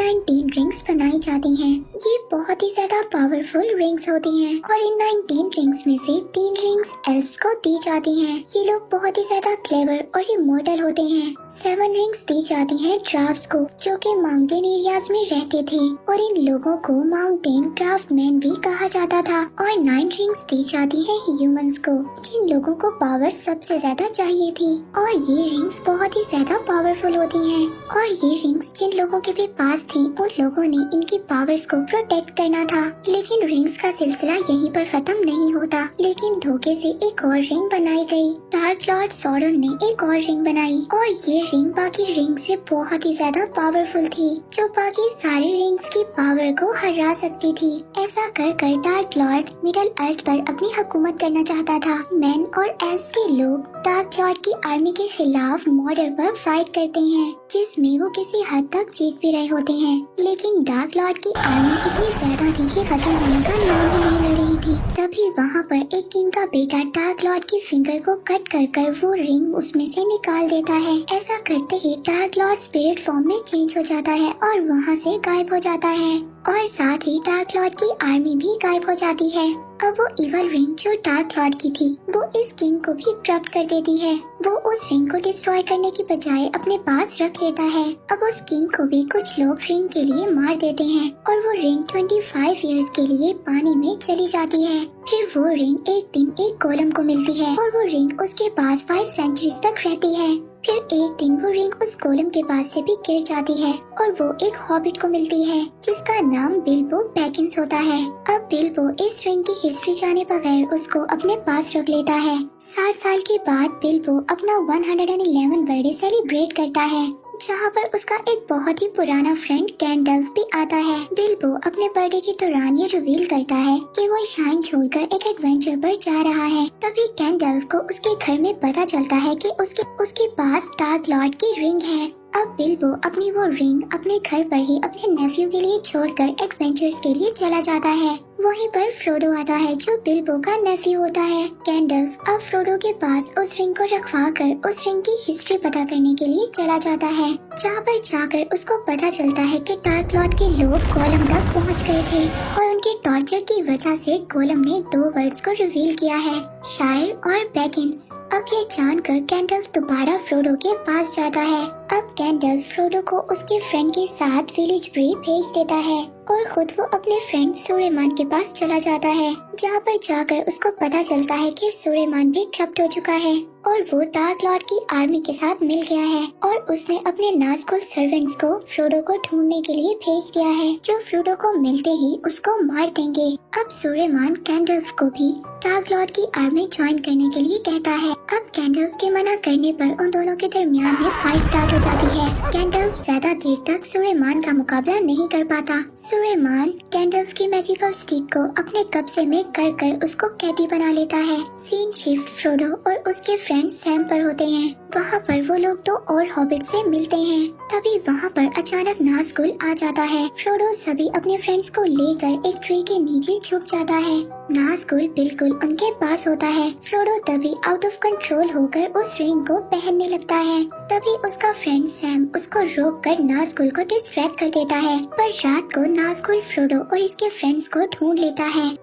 19 rings बनाई जाती हैं। ये बहुत ही ज्यादा पावरफुल रिंग्स होती हैं और इन 19 रिंग्स में से 3 रिंग्स एल्व्स को दी जाती हैं। ये लोग बहुत ही ज्यादा क्लेवर और इमॉर्टल होते हैं। 7 रिंग्स दी जाती हैं ड्राफ्ट्स को, जो कि माउंटेन एरियाज में रहते थे और इन लोगों को माउंटेन क्राफ्टमैन भी कहा जाता था। और 9 रिंग्स दी जाती है ह्यूमंस को, जिन लोगों को पावर सबसे ज्यादा चाहिए थी। और ये रिंग्स बहुत ही ज्यादा पावरफुल होती हैं और ये रिंग्स जिन लोगों के भी पास थी उन लोगों ने इनकी पावर्स को प्रोटेक्ट करना था। लेकिन रिंग्स का सिलसिला यहीं पर खत्म नहीं होता, लेकिन धोखे से एक और रिंग बनाई गई। डार्क लॉर्ड सॉरन ने एक और रिंग बनाई और ये रिंग बाकी रिंग से बहुत ही ज्यादा पावरफुल थी, जो बाकी सारे रिंग्स की पावर को हरा सकती थी। ऐसा कर कर डार्क लॉर्ड मिडल अर्थ पर अपनी हुकूमत करना चाहता था। मैन और एल्व्स के लोग डार्क लॉर्ड की आर्मी के खिलाफ मॉर्डर पर फाइट करते हैं, जिसमें वो किसी हद तक जीत भी रहे होते हैं। लेकिन डार्क लॉर्ड की आर्मी इतनी ज्यादा थी कि खत्म होने का नाम ही नहीं ले रही थी। तभी वहाँ पर एक किंग का बेटा डार्क लॉर्ड की फिंगर को कट कर कर वो रिंग उसमें से निकाल देता है। ऐसा करते ही डार्क लॉर्ड स्पिरिट फॉर्म में चेंज हो जाता है और वहाँ से गायब हो जाता है और साथ ही डार्क लॉर्ड की आर्मी भी गायब हो जाती है। अब वो इवल रिंग जो डार्क लॉर्ड की थी वो इस किंग को भी करप्ट कर देती है। वो उस रिंग को डिस्ट्रॉय करने की बजाय अपने पास रख लेता है। अब उस किंग को भी कुछ लोग रिंग के लिए मार देते हैं और वो रिंग 25 इयर्स के लिए पानी में चली जाती है। फिर वो रिंग एक दिन एक गोलम को मिलती है और वो रिंग उसके पास 5 सेंचुरीज तक रहती है। फिर एक दिन वो रिंग उस गोलम के पास से भी गिर जाती है और वो एक हॉबिट को मिलती है जिसका नाम बिल्बो बैगिंस होता है। अब बिल्बो इस रिंग की हिस्ट्री जाने बगैर उसको अपने पास रख लेता है। 60 साल के बाद बिल्बो अपना 111 बर्थडे सेलिब्रेट करता है, जहाँ पर उसका एक बहुत ही पुराना फ्रेंड गैंडल्फ भी आता है। बिल्बो अपने बर्थडे के दौरान ये रिवील करता है कि वो शाइन छोड़कर एक एडवेंचर पर जा रहा है। तभी गैंडल्फ को उसके घर में पता चलता है कि उसके पास डार्क लॉर्ड की रिंग है। अब बिल्बो अपनी वो रिंग अपने घर पर ही अपने नेफ्यू के लिए छोड़कर एडवेंचर्स के लिए चला जाता है। वहीं पर फ्रोडो आता है जो बिल्बो का नेफ्यू होता है। गैंडल्फ अब फ्रोडो के पास उस रिंग को रखवा कर उस रिंग की हिस्ट्री पता करने के लिए चला जाता है, जहाँ पर जाकर उसको पता चलता है कि डार्क लॉर्ड के लोग गोलम तक पहुँच गए थे और उनके टॉर्चर की वजह से गोलम ने 2 वर्ड्स को रिवील किया है, शायर और बैगिंस। अब ये जानकर गैंडल्फ दोबारा फ्रोडो के पास जाता है। अब गैंडल्फ फ्रोडो को उसके फ्रेंड के साथ विलेज ब्री भेज देता है और खुद वो अपने फ्रेंड सुलेमान के पास चला जाता है, जहाँ पर जाकर उसको पता चलता है कि सुलेमान भी करप्ट हो चुका है और वो डार्क लॉर्ड की आर्मी के साथ मिल गया है और उसने अपने नाज़कुल सर्वेंट्स को फ्रोडो को ढूंढने के लिए भेज दिया है, जो फ्रोडो को मिलते ही उसको मार देंगे। अब सुलेमान गैंडल्फ को भी डार्क लॉर्ड की आर्मी ज्वाइन करने के लिए कहता है। अब गैंडल्फ के मना करने पर उन दोनों के दरमियान में फाइट स्टार्ट हो जाती है। गैंडल्फ ज्यादा देर तक सुलेमान का मुकाबला नहीं कर पाता। सुलेमान गैंडल्फ की मैजिकल स्टिक को अपने कब्जे में कर उसको कैदी बना लेता है। सीन शिफ्ट फ्रोडो और उसके फ्रेंड सैम पर होते हैं। वहाँ पर वो लोग 2 और हॉबिट से मिलते हैं। तभी वहाँ पर अचानक नाज़कुल आ जाता है। फ्रोडो सभी अपने फ्रेंड्स को लेकर एक ट्री के नीचे छुप जाता है। नाज़कुल बिल्कुल उनके पास होता है। फ्रोडो तभी आउट ऑफ कंट्रोल होकर उस रिंग को पहनने लगता है। तभी उसका फ्रेंड सैम उसको रोककर नाज़कुल को डिस्ट्रैक्ट कर देता है। पर रात को नाज़कुल फ्रोडो और इसके फ्रेंड्स को ढूंढ लेता है।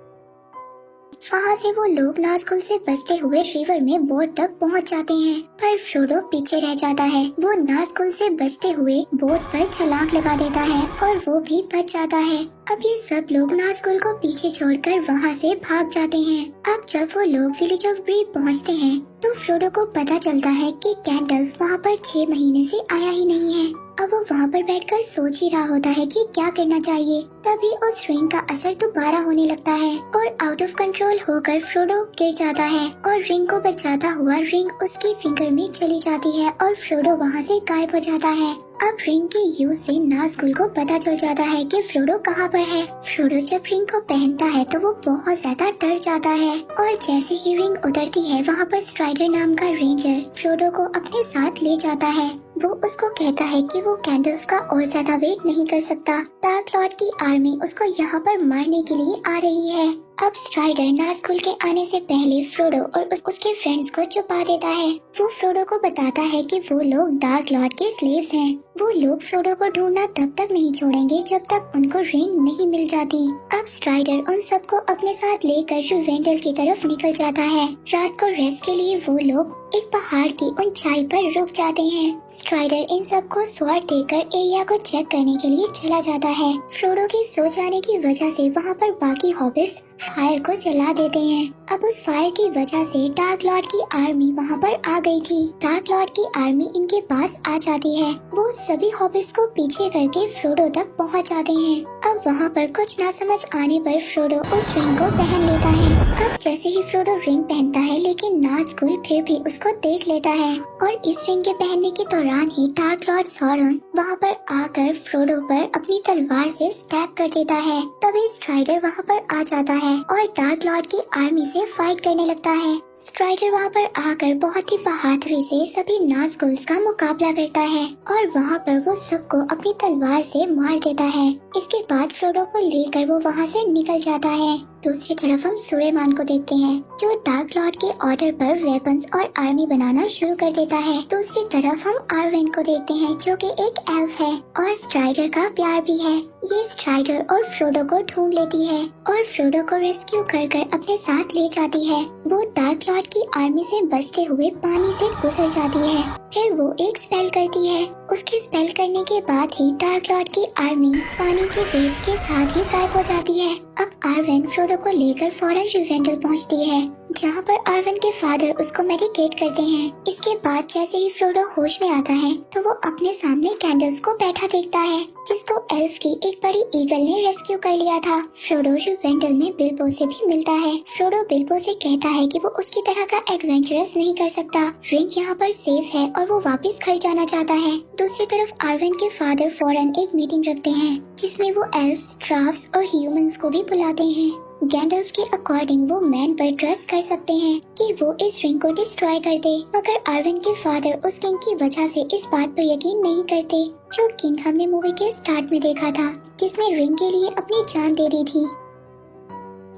वहाँ से वो लोग नाज़कुल से बचते हुए रिवर में बोट तक पहुँच जाते हैं, पर फ्रोडो पीछे रह जाता है। वो नाज़कुल से बचते हुए बोट पर छलांग लगा देता है और वो भी बच जाता है। अब ये सब लोग नाज़कुल को पीछे छोड़कर वहाँ से भाग जाते हैं। अब जब वो लोग विलेज ऑफ ब्री पहुँचते हैं तो फ्रोडो को पता चलता है कि गैंडल्फ वहाँ पर 6 महीने से आया ही नहीं है। अब वो वहाँ पर बैठकर सोच ही रहा होता है कि क्या करना चाहिए। तभी उस रिंग का असर दोबारा होने लगता है और आउट ऑफ कंट्रोल होकर फ्रोडो गिर जाता है और रिंग को बचाता हुआ रिंग उसकी फिंगर में चली जाती है और फ्रोडो वहाँ से गायब हो जाता है। अब रिंग के यूज से नाज़कुल को पता चल जाता है कि फ्रोडो कहाँ पर है। फ्रोडो जब रिंग को पहनता है तो वो बहुत ज्यादा डर जाता है और जैसे ही रिंग उतरती है वहाँ पर स्ट्राइडर नाम का रेंजर फ्रोडो को अपने साथ ले जाता है। वो उसको कहता है कि वो गैंडल्फ का और ज्यादा वेट नहीं कर सकता। डार्क लॉर्ड की आर्मी उसको यहाँ पर मारने के लिए आ रही है। अब स्ट्राइडर नाज़गुल के आने से पहले फ्रोडो और उसके फ्रेंड्स को छुपा देता है। वो फ्रोडो को बताता है कि वो लोग डार्क लॉर्ड के स्लेव्स हैं। वो लोग फ्रोडो को ढूंढना तब तक नहीं छोड़ेंगे जब तक उनको रिंग नहीं मिल जाती। अब स्ट्राइडर उन सबको अपने साथ लेकर रिवेंडल की तरफ निकल जाता है। रात को रेस्ट के लिए वो लोग एक पहाड़ की ऊंचाई पर रुक जाते हैं। स्ट्राइडर इन सबको स्वॉर्ड देकर एरिया को चेक करने के लिए चला जाता है। फ्रोडो के सो जाने की वजह से वहाँ पर बाकी हॉबिट्स फायर को जला देते हैं। अब उस फायर की वजह से डार्क लॉर्ड की आर्मी वहाँ पर आ गई थी। डार्क लॉर्ड की आर्मी इनके पास आ जाती है। वो सभी हॉबिट्स को पीछे करके फ्रोडो तक पहुँच जाते हैं। अब वहाँ पर कुछ ना समझ आने पर फ्रोडो उस रिंग को पहन लेता है। अब जैसे ही फ्रोडो रिंग पहनता है लेकिन नाज़गुल फिर भी उसको देख लेता है और इस रिंग के पहनने के दौरान ही डार्क लॉर्ड सॉरन वहाँ पर आकर फ्रोडो पर अपनी तलवार से स्टैब कर देता है। तभी स्ट्राइडर वहाँ पर आ जाता है और डार्क लॉर्ड की आर्मी से फाइट करने लगता है। स्ट्राइडर वहाँ पर आकर बहुत ही बहादुरी से सभी नाज़गुल्स का मुकाबला करता है और वहाँ पर वो सबको अपनी तलवार से मार देता है। इसके बाद फ्रोडो को लेकर वो वहाँ से निकल जाता है। दूसरी तरफ हम सुलेमान को देखते हैं जो डार्क लॉर्ड के ऑर्डर पर वेपन्स और आर्मी बनाना शुरू कर देता है। दूसरी तरफ हम आर्वेन को देखते हैं जो कि एक एल्फ है और स्ट्राइडर का प्यार भी है। ये स्ट्राइडर और फ्रोडो को ढूंढ लेती है और फ्रोडो को रेस्क्यू कर अपने साथ ले जाती है। वो डार्क लॉर्ड की आर्मी से बचते हुए पानी से गुजर जाती है। फिर वो एक स्पेल करती है। उसके स्पेल करने के बाद ही डार्क लॉर्ड की आर्मी पानी के वेव्स के साथ ही गायब हो जाती है। अब आर्वेन फ्रोडो को लेकर फौरन रिवेंडल पहुंचती है जहां पर आर्वेन के फादर उसको मेडिकेट करते हैं। इसके बाद जैसे ही फ्रोडो होश में आता है तो वो अपने सामने कैंडल्स को बैठा देखता है जिसको एल्फ की एक बड़ी ईगल ने रेस्क्यू कर लिया था। फ्रोडो रिवेंडल में बिल्बो से भी मिलता है। फ्रोडो बिल्बो से कहता है कि वो उसकी तरह का एडवेंचरस नहीं कर सकता। रिंग यहाँ पर सेफ है और वो वापस घर जाना चाहता है। दूसरी तरफ आर्वेन के फादर फौरन एक मीटिंग रखते हैं जिसमें वो एल्फ्स, ड्राफ्ट्स और ह्यूमंस को भी बुलाते हैं। गैंडल्फ के अकॉर्डिंग वो मैन पर ट्रस्ट कर सकते हैं कि वो इस रिंग को डिस्ट्रॉय कर दे, मगर आर्वेन के फादर उस किंग की वजह से इस बात पर यकीन नहीं करते जो किंग हमने मूवी के स्टार्ट में देखा था जिसने रिंग के लिए अपनी जान दे दी थी।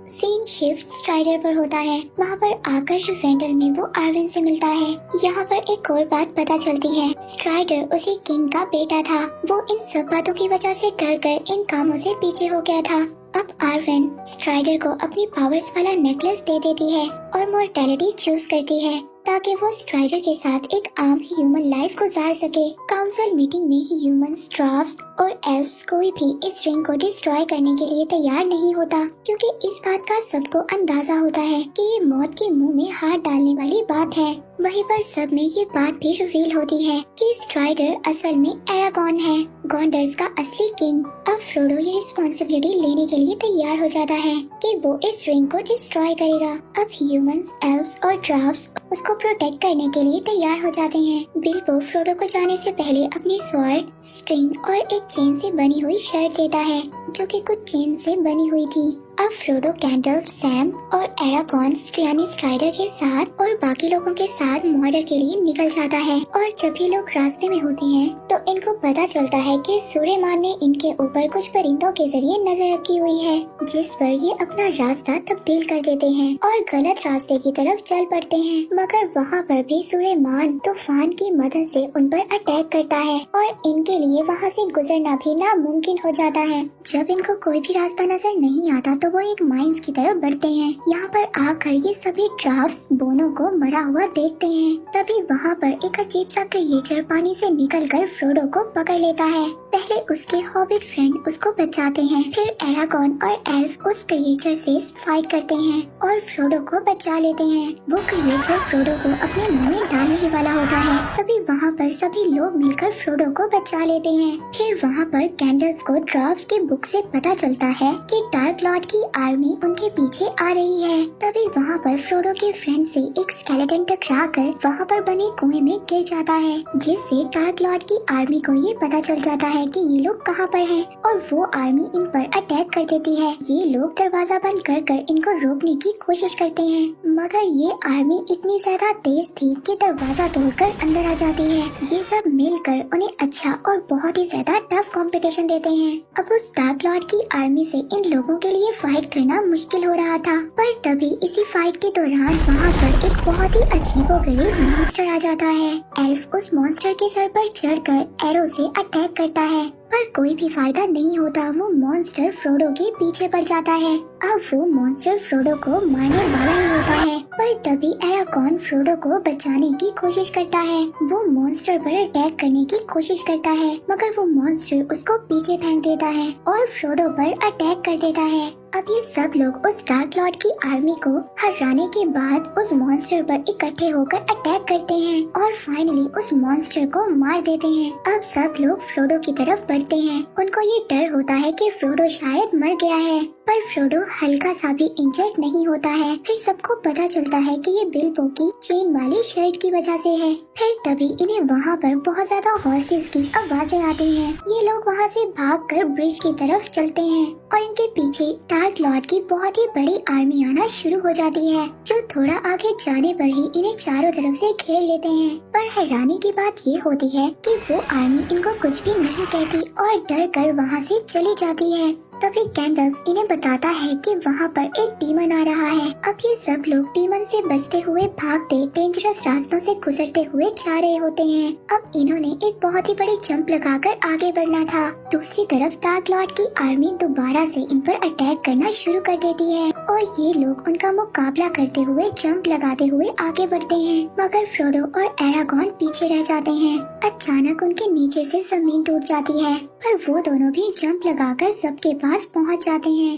सीन शिफ्ट स्ट्राइडर पर होता है। वहाँ पर आकर रिवेंडल में वो आर्वेन से मिलता है। यहाँ पर एक और बात पता चलती है, स्ट्राइडर उसी किंग का बेटा था। वो इन सब बातों की वजह से डरकर इन कामों से पीछे हो गया था। अब आर्वेन स्ट्राइडर को अपनी पावर्स वाला नेकलेस दे देती है और मॉर्टेलिटी चूज करती है ताकि वो स्ट्राइडर के साथ एक आम ह्यूमन लाइफ गुजार सके। काउंसिल मीटिंग में ह्यूमंस, ड्राफ्ट्स और एल्फ्स कोई भी इस रिंग को डिस्ट्रॉय करने के लिए तैयार नहीं होता क्योंकि इस बात का सबको अंदाजा होता है कि ये मौत के मुंह में हाथ डालने वाली बात है। वहीं पर सब में ये बात भी रिवील होती है कि स्ट्राइडर असल में एरागॉन है, गॉन्डर्स का असली किंग। अब फ्रोडो ये रिस्पॉन्सिबिलिटी लेने के लिए तैयार हो जाता है कि वो इस रिंग को डिस्ट्रॉय करेगा। अब ह्यूमंस, एल्फ्स और ड्राफ्ट्स उसको प्रोटेक्ट करने के लिए तैयार हो जाते हैं। बिल्बो फ्रोडो को जाने से पहले अपनी स्वॉर्ड, स्ट्रिंग और एक चेन से बनी हुई शर्ट देता है जो कि कुछ चेन से बनी हुई थी। अब फ्रोडो गैंडल्फ, सैम और एरागॉन यानी स्ट्राइडर के साथ और बाकी लोगों के साथ मॉर्डर के लिए निकल जाता है और जब ये लोग रास्ते में होते हैं तो इनको पता चलता है कि सुलेमान ने इनके ऊपर कुछ परिंदों के जरिए नजर रखी हुई है जिस पर ये अपना रास्ता तब्दील कर देते हैं और गलत रास्ते की तरफ चल पड़ते हैं। मगर वहाँ पर भी सुलेमान तूफान की मदद से उन पर अटैक करता है और इनके लिए वहाँ से गुजरना भी नामुमकिन हो जाता है। जब इनको कोई भी रास्ता नजर नहीं आता तो वो एक माइंस की तरफ बढ़ते हैं। यहाँ पर आकर ये सभी ड्राफ्ट्स बोनो को मरा हुआ देखते हैं। तभी वहाँ पर एक अजीब सा क्रिएचर पानी से निकलकर फ्रोडो को पकड़ लेता है। पहले उसके हॉबिट फ्रेंड उसको बचाते हैं, फिर एरागॉन और एल्फ उस क्रिएचर से फाइट करते हैं और फ्रोडो को बचा लेते हैं। वो क्रिएचर फ्रोडो को अपने मुंह में डालने ही वाला होता है। तभी वहाँ पर सभी लोग मिलकर फ्रोडो को बचा लेते हैं। फिर वहाँ पर गैंडल्फ को ड्राफ्ट्स की बुक से पता चलता है कि डार्क लॉर्ड की आर्मी उनके पीछे आ रही है। तभी वहाँ पर फ्रोडो के फ्रेंड से एक स्केलेटन टकराकर वहाँ पर बने कुएं में गिर जाता है जिससे डार्क लॉर्ड की आर्मी को ये पता चल जाता है कि ये लोग कहाँ पर हैं और वो आर्मी इन पर अटैक कर देती है। ये लोग दरवाजा बंद कर इनको रोकने की कोशिश करते हैं मगर ये आर्मी इतनी ज्यादा तेज थी कि दरवाजा तोड़कर अंदर आ जाती है। ये सब मिलकर उन्हें अच्छा और बहुत ही ज्यादा टफ कंपटीशन देते हैं। अब उस डार्क लॉर्ड की आर्मी से इन लोगों के लिए फाइट करना मुश्किल हो रहा था। पर तभी इसी फाइट के दौरान वहाँ पर एक बहुत ही अजीबोगरीब मॉन्स्टर आ जाता है। एल्फ उस मॉन्स्टर के सर पर चढ़कर एरो से अटैक करता है, पर कोई भी फायदा नहीं होता। वो मॉन्स्टर फ्रोडो के पीछे पड़ जाता है। अब वो मॉन्स्टर फ्रोडो को मारने वाला ही होता है, पर तभी एरागॉन फ्रोडो को बचाने की कोशिश करता है। वो मॉन्स्टर पर अटैक करने की कोशिश करता है, मगर वो मॉन्स्टर उसको पीछे फेंक देता है और फ्रोडो पर अटैक कर देता है। अब ये सब लोग उस डार्क लॉर्ड की आर्मी को हराने के बाद उस मॉन्स्टर पर इकट्ठे होकर अटैक करते हैं और फाइनली उस मॉन्स्टर को मार देते हैं। अब सब लोग फ्रोडो की तरफ बढ़ते हैं। उनको ये डर होता है कि फ्रोडो शायद मर गया है, पर फ्रोडो हल्का सा भी इंजर्ड नहीं होता है। फिर सबको पता चलता है कि ये बिल्बो की चेन वाली शर्ट की वजह से है। फिर तभी इन्हें वहाँ पर बहुत ज्यादा हॉर्सेस की आवाजें आती हैं। ये लोग वहाँ से भागकर ब्रिज की तरफ चलते हैं और इनके पीछे डार्क लॉर्ड की बहुत ही बड़ी आर्मी आना शुरू हो जाती है, जो थोड़ा आगे जाने पर ही इन्हें चारों तरफ से घेर लेते हैं। पर हैरानी की बात ये होती है कि वो आर्मी इनको कुछ भी नहीं कहती और डर कर वहाँ से चली जाती है। तभी गैंडल्फ इन्हें बताता है कि वहाँ पर एक डीमन आ रहा है। अब ये सब लोग डीमन से बचते हुए भागते डेंजरस रास्तों से गुजरते हुए जा रहे होते हैं। अब इन्होंने एक बहुत ही बड़ी जंप लगाकर आगे बढ़ना था। दूसरी तरफ डार्क लॉर्ड की आर्मी दोबारा से इन पर अटैक करना शुरू कर देती है और ये लोग उनका मुकाबला करते हुए जंप लगाते हुए आगे बढ़ते हैं, मगर फ्रोडो और एरागॉन पीछे रह जाते हैं। अचानक उनके नीचे से जमीन टूट जाती है, पर वो दोनों भी जंप लगाकर सबके पास पहुंच जाते हैं।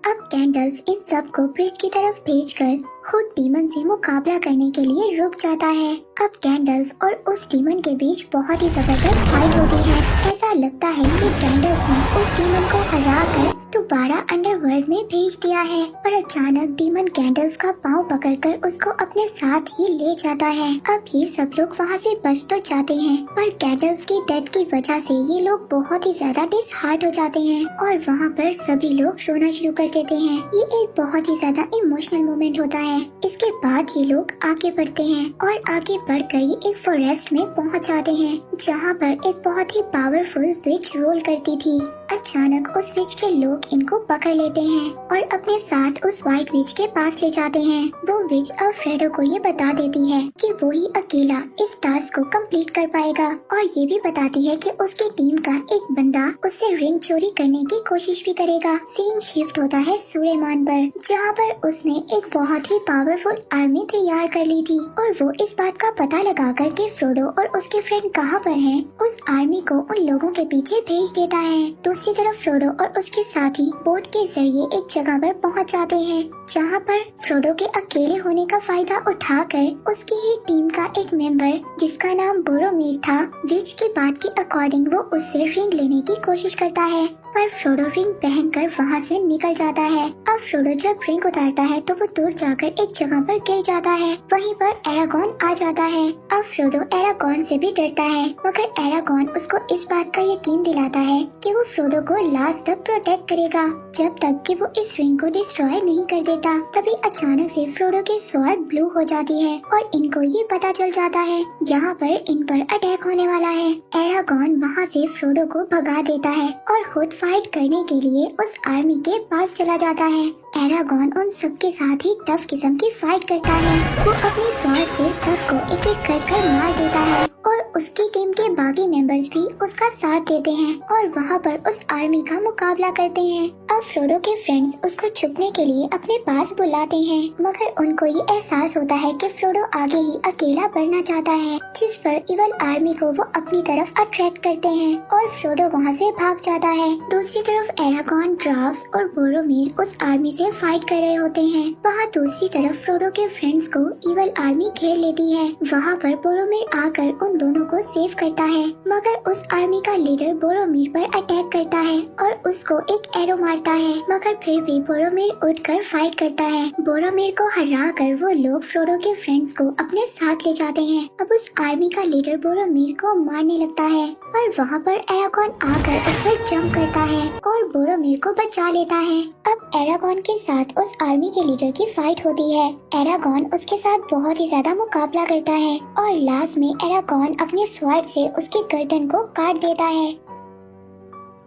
अब गैंडल्फ इन सब को ब्रिज की तरफ भेजकर खुद डीमन से मुकाबला करने के लिए रुक जाता है। अब गैंडल्फ और उस डीमन के बीच बहुत ही जबरदस्त फाइट होती है। ऐसा लगता है कि गैंडल्फ ने उस डीमन को हराकर दोबारा अंडरवर्ल्ड में भेज दिया है, पर अचानक डीमन गैंडल्फ का पांव पकड़कर उसको अपने साथ ही ले जाता है। अब ये सब लोग वहाँ से बच तो जाते हैं, पर गैंडल्फ की डेथ की वजह से ये लोग बहुत ही ज्यादा डिसहार्ट हो जाते हैं और वहाँ पर सभी लोग रोना शुरू कर देते हैं। ये एक बहुत ही ज्यादा इमोशनल मोमेंट होता है। इसके बाद ये लोग आगे बढ़ते हैं और आगे बढ़कर ये एक फॉरेस्ट में पहुँच जाते हैं, जहाँ पर एक बहुत ही पावरफुल विच रोल करती थी। अचानक उस विच के लोग इनको पकड़ लेते हैं और अपने साथ उस व्हाइट विच के पास ले जाते हैं। वो विच अब फ्रेडो को ये बता देती है कि वो ही अकेला इस टास्क को कंप्लीट कर पाएगा और ये भी बताती है कि उसकी टीम का एक बंदा उससे रिंग चोरी करने की कोशिश भी करेगा। सीन शिफ्ट होता है सूर्यमान पर, जहाँ पर उसने एक बहुत ही पावरफुल आर्मी तैयार कर ली थी और वो इस बात का पता लगा कर के फ्रोडो और उसके फ्रेंड कहाँ पर हैं, उस आर्मी को उन लोगों के पीछे भेज देता है। दूसरी तरफ फ्रोडो और उसके साथी बोट के जरिए एक जगह पर पहुंच जाते हैं, जहां पर फ्रोडो के अकेले होने का फायदा उठाकर उसकी ही टीम का एक मेंबर जिसका नाम बोरोमीर था, विच की बात के अकॉर्डिंग वो उससे रिंग लेने की कोशिश करता है, पर फ्रोडो रिंग पहनकर वहां से निकल जाता है। अब फ्रोडो जब रिंग उतारता है तो वो दूर जाकर एक जगह पर गिर जाता है। वहीं पर एरागॉन आ जाता है। अब फ्रोडो एरागॉन से भी डरता है, मगर एरागॉन उसको इस बात का यकीन दिलाता है कि वो फ्रोडो को लास्ट तक प्रोटेक्ट करेगा, जब तक कि वो इस रिंग को डिस्ट्रॉय नहीं कर देता। तभी अचानक से फ्रोडो की स्वॉर्ड ब्लू हो जाती है और इनको ये पता चल जाता है यहाँ पर इन पर अटैक होने वाला है। एरागॉन वहाँ से फ्रोडो को भगा देता है और खुद फाइट करने के लिए उस आर्मी के पास चला जाता है। एरागॉन उन सबके साथ ही टफ किस्म की फाइट करता है। वो अपनी स्वॉर्ड से सबको एक एक कर मार देता है और उसकी टीम के बाकी मेंबर्स भी उसका साथ देते हैं और वहाँ पर उस आर्मी का मुकाबला करते हैं। अब फ्रोडो के फ्रेंड्स उसको छुपने के लिए अपने पास बुलाते हैं, मगर उनको ये एहसास होता है कि फ्रोडो आगे ही अकेला बढ़ना चाहता है, जिस पर इवल आर्मी को वो अपनी तरफ अट्रैक्ट करते हैं और फ्रोडो वहाँ से भाग जाता है। दूसरी तरफ एरागॉन, ड्राव्स और बोरोमीर उस आर्मी से फाइट कर रहे होते हैं। वहाँ दूसरी तरफ फ्रोडो के फ्रेंड्स को इवल आर्मी घेर लेती है। वहाँ पर बोरोमीर आकर उन दोनों को सेव करता है, मगर उस आर्मी का लीडर बोरोमीर पर अटैक करता है और उसको एक एरो मारता है, मगर फिर भी बोरोमीर उठकर फाइट करता है। बोरोमीर को हरा कर वो लोग फ्रोडो के फ्रेंड्स को अपने साथ ले जाते हैं। अब उस आर्मी का लीडर बोरोमीर को मारने लगता है, पर वहाँ पर एरागॉन आकर उस पर जंप करता है और बोरोमीर को बचा लेता है। अब एरागॉन के साथ उस आर्मी के लीडर की फाइट होती है। एरागॉन उसके साथ बहुत ही ज्यादा मुकाबला करता है और लास्ट में एरागॉन अपने स्वॉर्ड से उसकी गर्दन को काट देता है।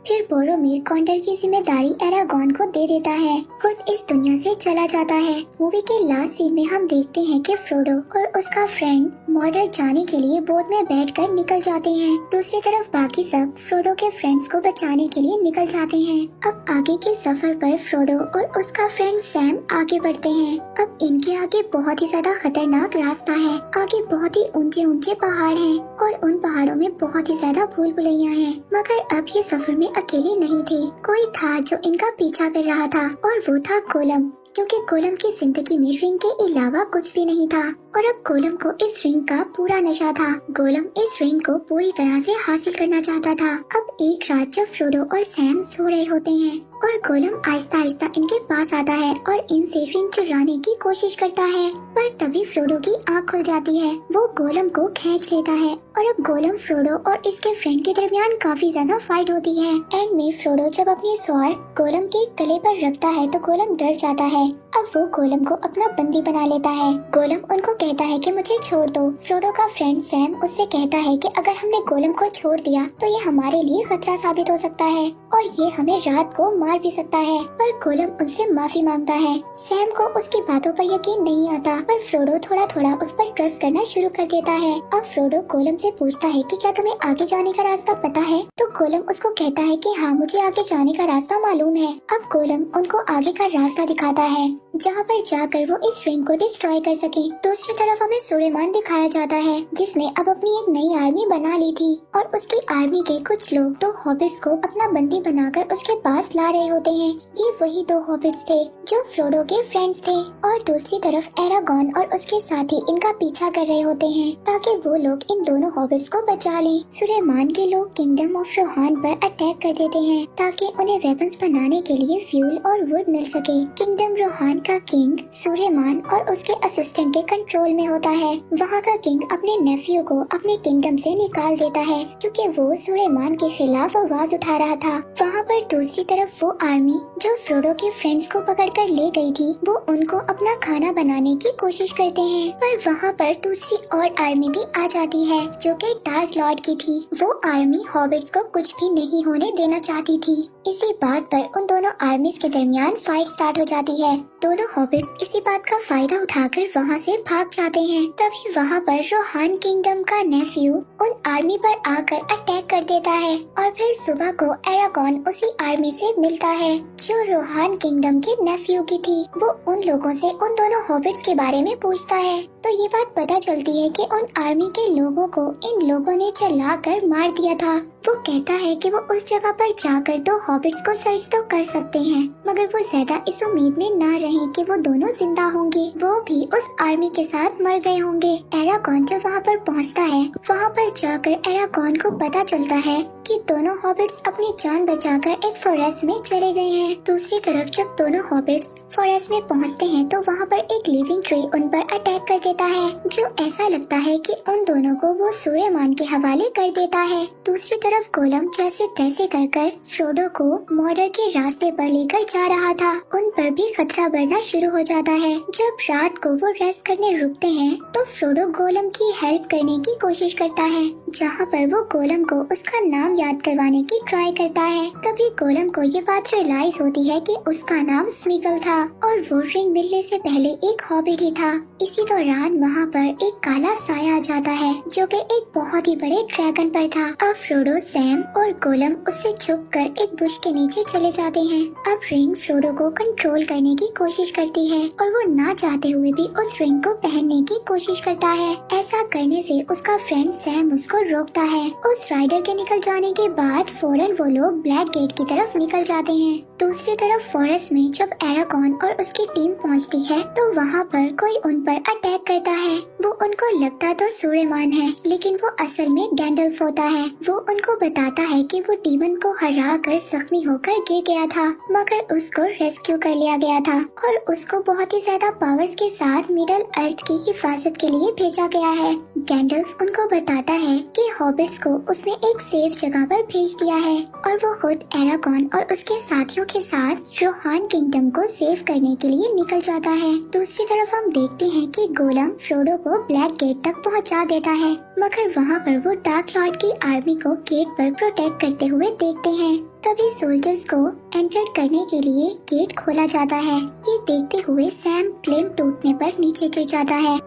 फिर बोरोमीर कॉन्डर की जिम्मेदारी एरागॉन को दे देता है, खुद इस दुनिया से चला जाता है। मूवी के लास्ट सीन में हम देखते हैं कि फ्रोडो और उसका फ्रेंड मॉर्डर जाने के लिए बोट में बैठकर निकल जाते हैं। दूसरी तरफ बाकी सब फ्रोडो के फ्रेंड्स को बचाने के लिए निकल जाते हैं। अब आगे के सफर पर फ्रोडो और उसका फ्रेंड सैम आगे बढ़ते हैं। अब इनके आगे बहुत ही ज्यादा खतरनाक रास्ता है। आगे बहुत ही ऊंचे ऊंचे पहाड़ हैं और उन पहाड़ों में बहुत ही ज्यादा भूल भुलैया हैं। मगर अब ये सफर में अकेले नहीं थे, कोई था जो इनका पीछा कर रहा था और वो था गोलम। क्योंकि गोलम की जिंदगी में रिंग के अलावा कुछ भी नहीं था और अब गोलम को इस रिंग का पूरा नशा था। गोलम इस रिंग को पूरी तरह से हासिल करना चाहता था। अब एक रात जब फ्रोडो और सैम सो रहे होते हैं और गोलम आहिस्ता आहिस्ता इनके पास आता है और इनसे रिंग चुराने की कोशिश करता है, पर तभी फ्रोडो की आँख खुल जाती है। वो गोलम को खींच लेता है और अब गोलम, फ्रोडो और इसके फ्रेंड के दरमियान काफी ज्यादा फाइट होती है। एंड में फ्रोडो जब अपनी स्वॉर्ड गोलम के गले पर रखता है तो गोलम डर जाता है। अब वो गोलम को अपना बंदी बना लेता है। गोलम उनको कहता है कि मुझे छोड़ दो। फ्रोडो का फ्रेंड सैम उससे कहता है कि अगर हमने गोलम को छोड़ दिया तो ये हमारे लिए खतरा साबित हो सकता है और ये हमें रात को मार भी सकता है। पर गोलम उनसे माफी मांगता है। सैम को उसकी बातों पर यकीन नहीं आता, पर फ्रोडो थोड़ा थोड़ा उस पर ट्रस्ट करना शुरू कर देता है। अब फ्रोडो गोलम से पूछता है कि क्या तुम्हें आगे जाने का रास्ता पता है? तो गोलम उसको कहता है कि हाँ, मुझे आगे जाने का रास्ता मालूम है। अब गोलम उनको आगे का रास्ता दिखाता है जहाँ पर जाकर वो इस रिंग को डिस्ट्रॉय कर सके। दूसरी तरफ हमें सुलेमान दिखाया जाता है जिसने अब अपनी एक नई आर्मी बना ली थी और उसकी आर्मी के कुछ लोग दो हॉबिट्स को अपना बंदी बनाकर उसके पास ला रहे होते हैं। ये वही दो हॉबिट्स थे जो फ्रोडो के फ्रेंड्स थे और दूसरी तरफ एरागॉन और उसके साथी इनका पीछा कर रहे होते हैं ताकि वो लोग इन दोनों हॉबिट्स को बचा लें। सुलेमान के लोग किंगडम ऑफ रोहान पर अटैक कर देते हैं ताकि उन्हें वेपन्स बनाने के लिए फ्यूल और वुड मिल सके। किंगडम रोहान का किंग सुलेमान और उसके असिस्टेंट के कंट्रोल में होता है। वहाँ का किंग अपने नेफ्यू को अपने किंगडम से निकाल देता है क्योंकि वो सुलेमान के खिलाफ आवाज उठा रहा था। वहाँ पर दूसरी तरफ वो आर्मी जो फ्रोडो के फ्रेंड्स को पकड़कर ले गई थी, वो उनको अपना खाना बनाने की कोशिश करते हैं, पर वहाँ पर दूसरी और आर्मी भी आ जाती है जो कि डार्क लॉर्ड की थी। वो आर्मी हॉबिट्स को कुछ भी नहीं होने देना चाहती थी। इसी बात पर उन दोनों आर्मीज के दरमियान फाइट स्टार्ट हो जाती है। दोनों हॉबिट्स इसी बात का फायदा उठाकर वहाँ से भाग जाते हैं। तभी वहाँ पर रोहान किंगडम का नेफ्यू उन आर्मी पर आकर अटैक कर देता है और फिर सुबह को एरागॉन उसी आर्मी से मिलता है जो रोहान किंगडम के नेफ्यू की थी। वो उन लोगों से उन दोनों हॉबिट्स के बारे में पूछता है तो ये बात पता चलती है कि उन आर्मी के लोगों को इन लोगों ने चलाकर मार दिया था। वो कहता है कि वो उस जगह पर जाकर दो हॉबिट्स को सर्च तो कर सकते हैं, मगर वो ज्यादा इस उम्मीद में न रहे कि वो दोनों जिंदा होंगे, वो भी उस आर्मी के साथ मर गए होंगे। एरागॉन जब वहाँ पर पहुँचता है, वहाँ पर जाकर एरागॉन को पता चलता है कि दोनों हॉबिट्स अपनी जान बचाकर एक फॉरेस्ट में चले गए हैं। दूसरी तरफ जब दोनों हॉबिट्स फॉरेस्ट में पहुंचते हैं तो वहां पर एक लिविंग ट्री उन पर अटैक कर देता है जो ऐसा लगता है कि उन दोनों को वो सुलेमान के हवाले कर देता है। दूसरी तरफ गोलम जैसे तैसे कर फ्रोडो को मॉर्डर के रास्ते पर लेकर जा रहा था। उन पर भी खतरा बढ़ना शुरू हो जाता है। जब रात को वो रेस्ट करने रुकते हैं तो फ्रोडो गोलम की हेल्प करने की कोशिश करता है, जहाँ पर वो गोलम को उसका नाम याद करवाने की ट्राई करता है। तभी गोलम को ये बात रियलाइज होती है कि उसका नाम स्मीगल था और वो रिंग मिलने से पहले एक हॉबिट ही था। इसी दौरान वहाँ पर एक काला साया आ जाता है जो कि एक बहुत ही बड़े ड्रैगन पर था। अब फ्रोडो, सैम और गोलम उससे छुपकर एक बुश के नीचे चले जाते हैं। अब रिंग फ्रोडो को कंट्रोल करने की कोशिश करती है और वो ना चाहते हुए भी उस रिंग को पहनने की कोशिश करता है। ऐसा करने से उसका फ्रेंड सैम उसको रोकता है। उस राइडर के निकल जाने के बाद फौरन वो लोग ब्लैक गेट की तरफ निकल जाते हैं। दूसरी तरफ फॉरेस्ट में जब एरागॉन और उसकी टीम पहुंचती है तो वहाँ पर कोई उन पर अटैक करता है। वो उनको लगता तो सुलेमान है, लेकिन वो असल में गैंडल्फ होता है। वो उनको बताता है कि वो डीमन को हरा कर जख्मी होकर गिर गया था, मगर उसको रेस्क्यू कर लिया गया था और उसको बहुत ही ज्यादा पावर्स के साथ मिडल अर्थ की हिफाजत के लिए भेजा गया है। गैंडल्फ उनको बताता है कि हॉबिट्स को उसने एक सेफ जगह पर भेज दिया है और वो खुद एरागॉन और उसके साथियों के साथ रोहान किंगडम को सेव करने के लिए निकल जाता है। दूसरी तरफ हम देखते हैं कि गोलम फ्रोडो को ब्लैक गेट तक पहुंचा देता है, मगर वहां पर वो डार्क लॉर्ड की आर्मी को गेट पर प्रोटेक्ट करते हुए देखते हैं। तभी सोल्जर्स को एंटर करने के लिए गेट खोला जाता है। ये देखते हुए सैम क्लेम टूटने पर नीचे गिर जाता है।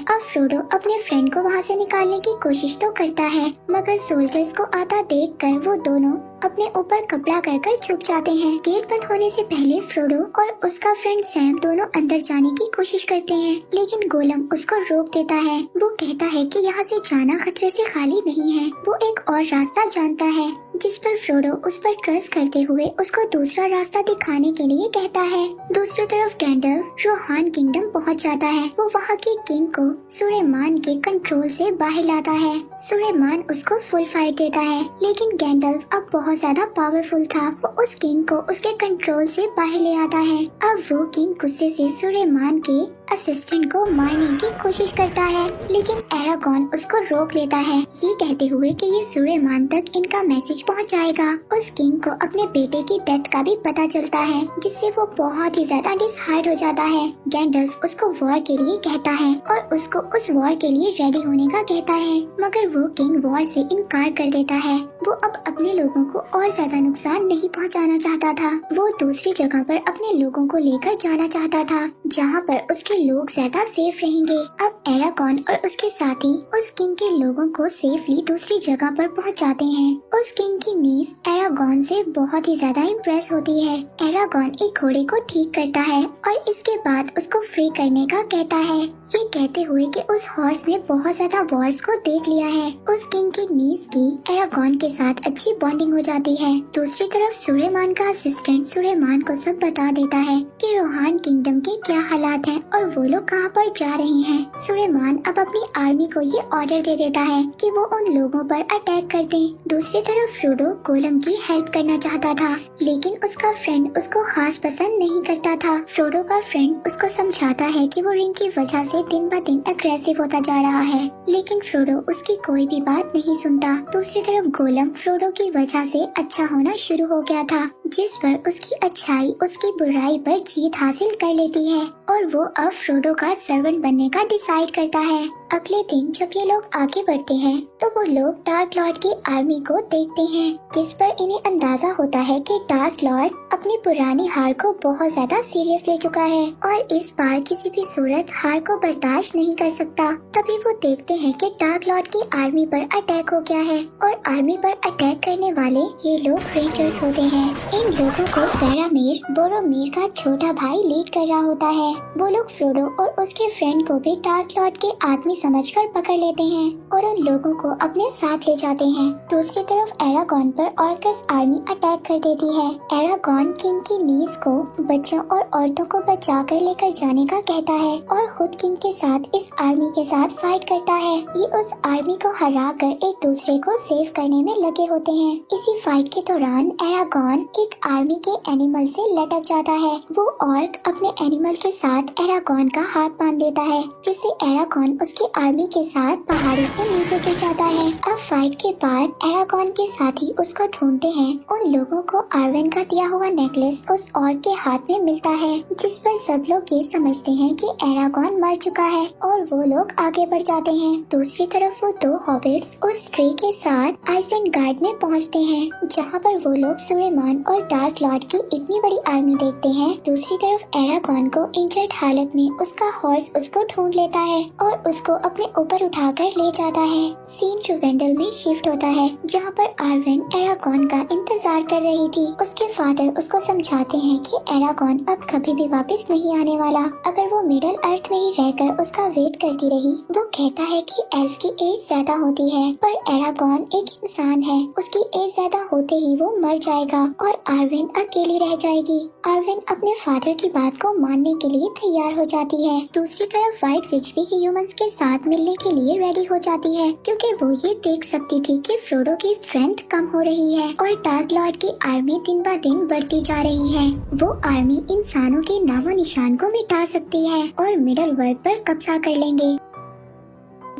अब फ्रोडो अपने फ्रेंड को वहाँ से निकालने की कोशिश तो करता है, मगर सोल्जर्स को आता देखकर वो दोनों अपने ऊपर कपड़ा कर छुप जाते हैं। गेट बंद होने से पहले फ्रोडो और उसका फ्रेंड सैम दोनों अंदर जाने की कोशिश करते हैं, लेकिन गोलम उसको रोक देता है। वो कहता है कि यहाँ से जाना खतरे से खाली नहीं है। वो एक और रास्ता जानता है, जिस पर फ्रोडो उस पर ट्रस्ट करते हुए उसको दूसरा रास्ता दिखाने के लिए कहता है। दूसरी तरफ गैंडल्फ रोहान किंगडम पहुँच जाता है। वो वहाँ के किंग को सुलेमान के कंट्रोल से बाहर लाता है। सुलेमान उसको फुल फाइट देता है, लेकिन गैंडल्फ अब बहुत ज्यादा पावरफुल था। वो उस किंग को उसके कंट्रोल से बाहर ले आता है। अब वो किंग गुस्से से सुलेमान के असिस्टेंट को मारने की कोशिश करता है, लेकिन एरागॉन उसको रोक लेता है, ये कहते हुए कि ये सुलेमान तक इनका मैसेज पहुंच जाएगा। उस किंग को अपने बेटे की डेथ का भी पता चलता है, जिससे वो बहुत ही ज्यादा डिसहार्ट हो जाता है। गैंडल्फ उसको वॉर के लिए कहता है और उसको उस वॉर के लिए रेडी होने का कहता है, मगर वो किंग वॉर से इनकार कर देता है। वो अब अपने लोगों को और ज्यादा नुकसान नहीं पहुंचाना चाहता था। वो दूसरी जगह पर अपने लोगों को लेकर जाना चाहता था, जहां पर उसके लोग ज्यादा सेफ रहेंगे। अब एरागॉन और उसके साथी उस किंग के लोगों को सेफली दूसरी जगह पर पहुंचाते हैं। उस किंग की नीज एरागॉन से बहुत ही ज्यादा इम्प्रेस होती है। एरागॉन एक घोड़े को ठीक करता है और इसके बाद उसको फ्री करने का कहता है, ये कहते हुए कि उस हॉर्स ने बहुत ज्यादा वॉर्स को देख लिया है। उस किंग की नीज की एरागॉन के साथ अच्छी बॉन्डिंग हो जाती है। दूसरी तरफ सुलेमान का असिस्टेंट सुलेमान को सब बता देता है कि रोहान किंगडम के क्या हालात हैं और वो लोग कहाँ पर जा रहे हैं। सुलेमान अब अपनी आर्मी को ये ऑर्डर दे देता है कि वो उन लोगों पर अटैक कर दें। दूसरी तरफ फ्रोडो गोलम की हेल्प करना चाहता था, लेकिन उसका फ्रेंड उसको खास पसंद नहीं करता था। फ्रोडो का फ्रेंड उसको समझाता है कि वो रिंग की वजह से दिन ब दिन अग्रेसिव होता जा रहा है, लेकिन फ्रोडो उसकी कोई भी बात नहीं सुनता। दूसरी तरफ गोलम फ्रोडो की वजह से अच्छा होना शुरू हो गया था, जिस पर उसकी अच्छाई उसकी बुराई पर जीत हासिल कर लेती है और वो अब फ्रोडो का सर्वेंट बनने का डिसाइड करता है। अगले दिन जब ये लोग आगे बढ़ते हैं तो वो लोग डार्क लॉर्ड की आर्मी को देखते हैं, जिस पर इन्हें अंदाजा होता है कि डार्क लॉर्ड अपनी पुरानी हार को बहुत ज्यादा सीरियस ले चुका है और इस बार किसी भी सूरत हार को बर्दाश्त नहीं कर सकता। तभी वो देखते हैं कि डार्क लॉर्ड की आर्मी पर अटैक हो गया है और आर्मी पर अटैक करने वाले ये लोग रेंजर्स होते हैं। इन लोगों को फेरामीर बोरोमीर का छोटा भाई लीड कर रहा होता है। वो लोग फ्रोडो और उसके फ्रेंड को भी डार्क लॉर्ड के आदमी समझकर पकड़ लेते हैं और उन लोगों को अपने साथ ले जाते हैं। दूसरी तरफ एरागॉन पर ऑर्कस आर्मी अटैक कर देती है। एरागॉन किंग की नीज को बच्चों और औरतों को बचा कर लेकर जाने का कहता है और खुद किंग के साथ इस आर्मी के साथ फाइट करता है। ये उस आर्मी को हरा कर एक दूसरे को सेव करने में लगे होते हैं। इसी फाइट के दौरान एरागॉन एक आर्मी के एनिमल से लटक जाता है। वो ऑर्क अपने एनिमल के साथ एरागॉन का हाथ बांध देता है, जिससे एरागॉन उसकी आर्मी के साथ पहाड़ी से नीचे गिर जाता है। अब फाइट के बाद एरागॉन के साथी उसको ढूंढते हैं। उन लोगों को आर्वेन का दिया हुआ नेकलेस उस ऑर्क के हाथ में मिलता है, जिस पर सब लोग ये समझते हैं कि एरागॉन मर चुका है और वो लोग आगे बढ़ जाते हैं। दूसरी तरफ वो दो हॉबिट्स उस ट्री के साथ आइसेनगार्ड में पहुंचते हैं, जहां पर वो लोग सुलेमान और डार्क लॉर्ड की इतनी बड़ी आर्मी देखते हैं। दूसरी तरफ एरागॉन को इंजर्ड हालत में उसका हॉर्स उसको ढूंढ लेता है और उसको अपने ऊपर उठाकर ले जाता है। सीन रुवेंडल में शिफ्ट होता है, जहाँ पर आर्वेन एरागॉन का इंतजार कर रही थी। उसके फादर उसको समझाते हैं कि एरागॉन अब कभी भी वापस नहीं आने वाला। अगर वो मिडल अर्थ में ही रहकर उसका वेट करती रही। वो कहता है कि एल्फ की एज ज्यादा होती है, पर एरागॉन एक इंसान है, उसकी एज ज्यादा होते ही वो मर जाएगा और आर्वेन अकेली रह जाएगी। आर्वेन अपने फादर की बात को मानने के लिए तैयार हो जाती है। दूसरी तरफ व्हाइट विच भी ह्यूमंस के साथ मिलने के लिए रेडी हो जाती है, क्योंकि वो ये देख सकती थी कि फ्रोडो की स्ट्रेंथ कम हो रही है और डार्क लॉर्ड की आर्मी दिन ब दिन बढ़ती जा रही है। वो आर्मी इंसानों के नामो निशान को मिटा सकती है और मिडल वर्ल्ड पर कब्जा कर लेंगे।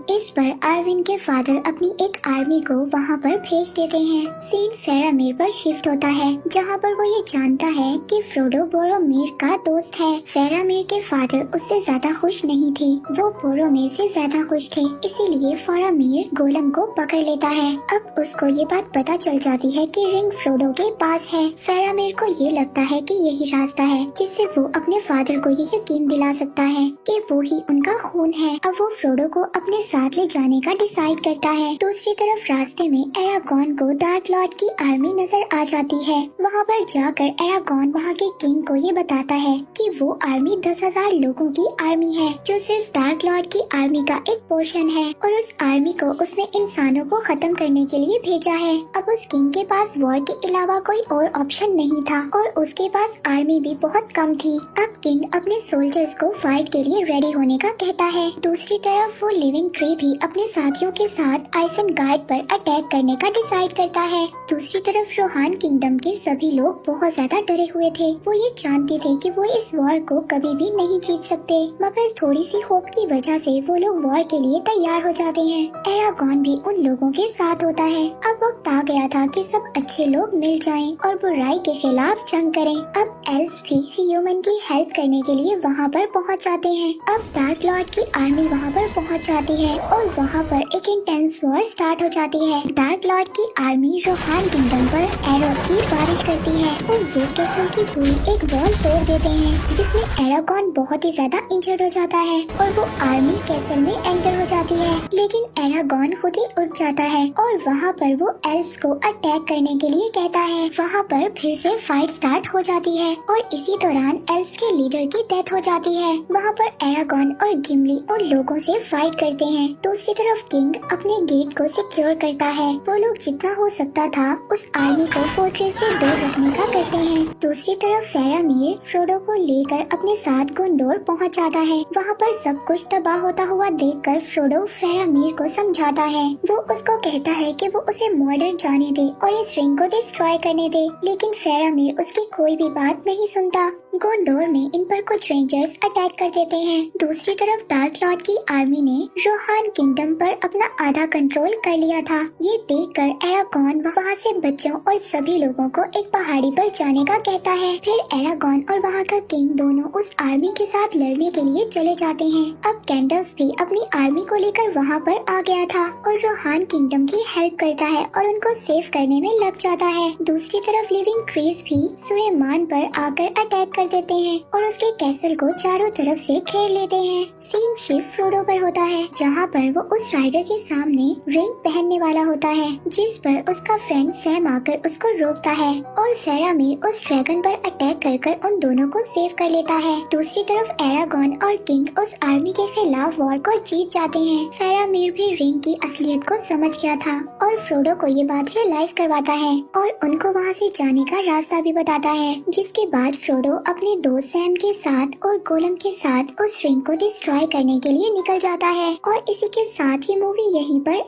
इस पर आर्विन के फादर अपनी एक आर्मी को वहाँ पर भेज देते हैं। सीन फेरामीर पर शिफ्ट होता है जहाँ पर वो ये जानता है कि फ्रोडो बोरोमीर का दोस्त है। फेरामीर के फादर उससे ज्यादा खुश नहीं थे, वो बोरोमीर से ज्यादा खुश थे, इसीलिए फेरामीर गोलम को पकड़ लेता है। अब उसको ये बात पता चल जाती है कि रिंग फ्रोडो के पास है। फेरामीर को ये लगता है कि यही रास्ता है जिससे वो अपने फादर को ये यकीन दिला सकता है कि वो ही उनका खून है। अब वो फ्रोडो को अपने साथ ले जाने का डिसाइड करता है। दूसरी तरफ रास्ते में एरागॉन को डार्क लॉर्ड की आर्मी नजर आ जाती है। वहाँ पर जाकर एरागॉन वहाँ के किंग को ये बताता है कि वो आर्मी 10,000 लोगों की आर्मी है जो सिर्फ डार्क लॉर्ड की आर्मी का एक पोर्शन है और उस आर्मी को उसने इंसानों को खत्म करने के लिए भेजा है। अब उस किंग के पास वॉर के अलावा कोई और ऑप्शन नहीं था और उसके पास आर्मी भी बहुत कम थी। अब किंग अपने सोल्जर्स को फाइट के लिए रेडी होने का कहता है। दूसरी तरफ वो लिविंग ट्री भी अपने साथियों के साथ आइसेनगार्ड पर अटैक करने का डिसाइड करता है। दूसरी तरफ रोहान किंगडम के सभी लोग बहुत ज्यादा डरे हुए थे। वो ये जानते थे कि वो इस वॉर को कभी भी नहीं जीत सकते, मगर थोड़ी सी होप की वजह से वो लोग वॉर के लिए तैयार हो जाते हैं। एरागॉन भी उन लोगों के साथ होता है। अब वक्त आ गया था कि सब अच्छे लोग मिल जाएं और बुराई के खिलाफ जंग करें। अब एल्व्स भी ह्यूमन की हेल्प करने के लिए वहाँ पर पहुँच जाते हैं। अब डार्क लॉर्ड की आर्मी वहाँ पर पहुँच जाती है और वहाँ पर एक इंटेंस वॉर स्टार्ट हो जाती है। डार्क लॉर्ड की आर्मी रोहान किंगडम पर एरोस की बारिश करती है और वो कैसल की पूरी एक वॉल तोड़ देते हैं, जिसमें एरागॉन बहुत ही ज्यादा इंजर्ड हो जाता है और वो आर्मी कैसल में एंटर हो जाती है। लेकिन एरागॉन खुद ही उठ जाता है और वहाँ पर वो एल्व्स को अटैक करने के लिए कहता है। वहाँ पर फिर से फाइट स्टार्ट हो जाती है और इसी दौरान एल्व्स के लीडर की डेथ हो जाती है। वहाँ पर एरागॉन और गिमली उन लोगों से फाइट करते हैं। दूसरी तरफ किंग अपने गेट को सिक्योर करता है। वो लोग जितना हो सकता था उस आर्मी को फोर्ट्रेस से दूर रखने का करते हैं। दूसरी तरफ फेरामीर फ्रोडो को लेकर अपने साथ गुंडोर पहुंच जाता है। वहाँ पर सब कुछ तबाह होता हुआ देखकर फ्रोडो फेरामीर को समझाता है। वो उसको कहता है कि वो उसे मॉर्डर जाने दे और इस रिंग को डिस्ट्रॉय करने दे, लेकिन फेरामीर उसकी कोई भी बात नहीं सुनता। गोंडोर में इन पर कुछ रेंजर्स अटैक कर देते हैं। दूसरी तरफ डार्क लॉर्ड की आर्मी ने रोहान किंगडम पर अपना आधा कंट्रोल कर लिया था। ये देखकर एरागॉन वहाँ से बच्चों और सभी लोगों को एक पहाड़ी पर जाने का कहता है। फिर एरागॉन और वहाँ का किंग दोनों उस आर्मी के साथ लड़ने के लिए चले जाते हैं। अब कैंडल्स भी अपनी आर्मी को लेकर वहाँ पर आ गया था और रोहान किंगडम की हेल्प करता है और उनको सेव करने में लग जाता है। दूसरी तरफ लिविंग ट्रीज भी सुलेमान पर आकर अटैक कर देते हैं और उसके कैसल को चारों तरफ से घेर लेते हैं। सीन शिफ्ट फ्रोडो पर होता है, जहाँ पर वो उस राइडर के सामने रिंग पहनने वाला होता है, जिस पर उसका फ्रेंड सैम आकर उसको रोकता है और फेरामीर उस ड्रैगन पर अटैक कर उन दोनों को सेव कर लेता है। दूसरी तरफ एरागॉन और किंग उस आर्मी के खिलाफ वॉर को जीत जाते हैं। फेरामीर भी रिंग की असलियत को समझ गया था और फ्रोडो को ये बात रियलाइज करवाता है और उनको वहाँ से जाने का रास्ता भी बताता है, जिसके बाद फ्रोडो अपने दोस्त सैम के साथ और गोलम के साथ उस रिंग को डिस्ट्रॉय करने के लिए निकल जाता है। और इसी के साथ ये मूवी यहीं पर